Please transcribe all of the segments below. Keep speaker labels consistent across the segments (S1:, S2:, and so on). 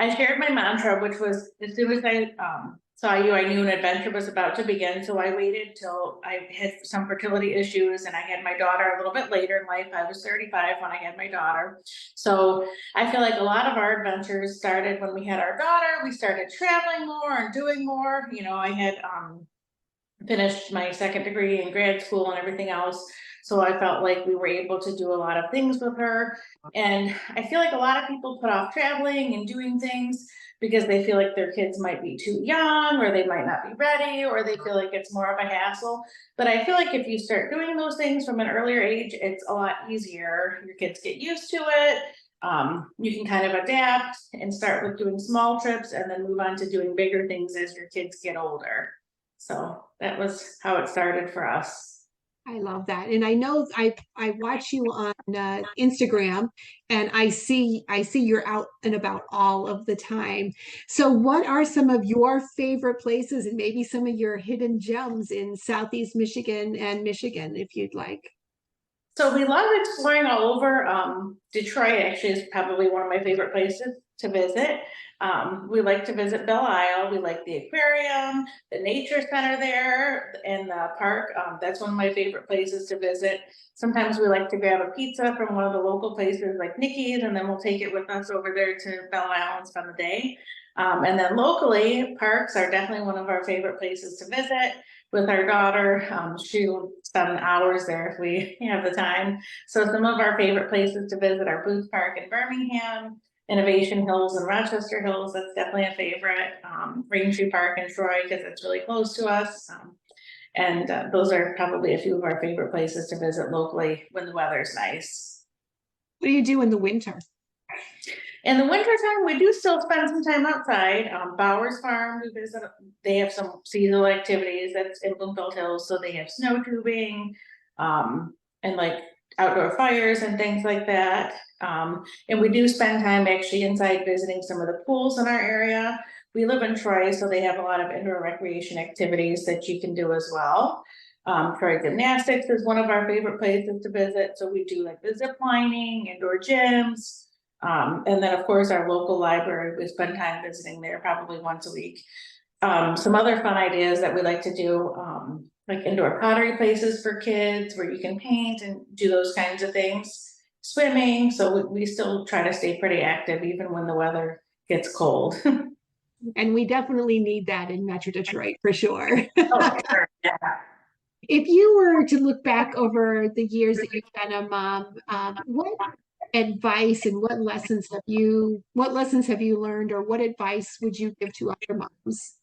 S1: I shared my mantra, which was as soon as I saw you, I knew an adventure was about to begin. So I waited till I had some fertility issues and I had my daughter a little bit later in life. I was 35 when I had my daughter. So I feel like a lot of our adventures started when we had our daughter. We started traveling more and doing more. I had finished my second degree in grad school and everything else. So I felt like we were able to do a lot of things with her. And I feel like a lot of people put off traveling and doing things because they feel like their kids might be too young or they might not be ready or they feel like it's more of a hassle. But I feel like if you start doing those things from an earlier age, it's a lot easier. Your kids get used to it. You can kind of adapt and start with doing small trips and then move on to doing bigger things as your kids get older. So that was how it started for us.
S2: I love that. And I know I watch you on Instagram and I see you're out and about all of the time. So what are some of your favorite places and maybe some of your hidden gems in Southeast Michigan and Michigan, if you'd like?
S1: So we love exploring all over. Detroit actually is probably one of my favorite places to visit. We like to visit Belle Isle. We like the aquarium, the nature center there, and the park. That's one of my favorite places to visit. Sometimes we like to grab a pizza from one of the local places like Nikki's, and then we'll take it with us over there to Belle Isle and spend the day. And then locally, parks are definitely one of our favorite places to visit with our daughter. She'll spend hours there if we have the time. So some of our favorite places to visit are Booth Park in Birmingham, Innovation Hills and Rochester Hills. That's definitely a favorite. Raintree Park in Troy because it's really close to us. And those are probably a few of our favorite places to visit locally when the weather's nice.
S2: What do you do in the winter?
S1: In the wintertime, we do still spend some time outside. Bowers Farm, we visit, they have some seasonal activities that's in Bloomfield Hills. So they have snow tubing, and like outdoor fires and things like that. And we do spend time actually inside visiting some of the pools in our area. We live in Troy, so they have a lot of indoor recreation activities that you can do as well. Troy Gymnastics is one of our favorite places to visit. So we do like the zip lining, indoor gyms. And then of course our local library, we spend time visiting there probably once a week. Some other fun ideas that we like to do, like indoor pottery places for kids where you can paint and do those kinds of things. Swimming, so we still try to stay pretty active even when the weather gets cold.
S2: And we definitely need that in Metro Detroit for sure.
S1: Oh, sure. Yeah.
S2: If you were to look back over the years that you've been a mom, what advice and what lessons have you learned, or what advice would you give to other moms?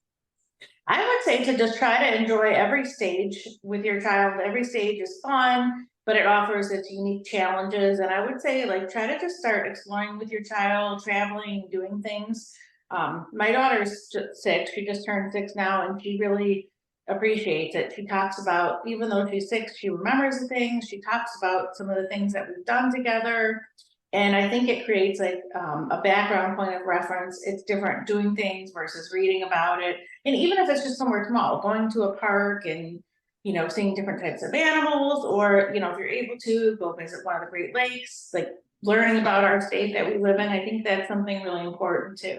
S1: I would say to just try to enjoy every stage with your child. Every stage is fun, but it offers its unique challenges. And I would say, like, try to just start exploring with your child, traveling, doing things. My daughter's just 6, she just turned 6 now, and she really appreciates it. She talks about, even though she's 6, she remembers the things, she talks about some of the things that we've done together. And I think it creates like a background point of reference. It's different doing things versus reading about it. And even if it's just somewhere small, going to a park and seeing different types of animals, or if you're able to go visit one of the Great Lakes, like learning about our state that we live in, I think that's something really important too.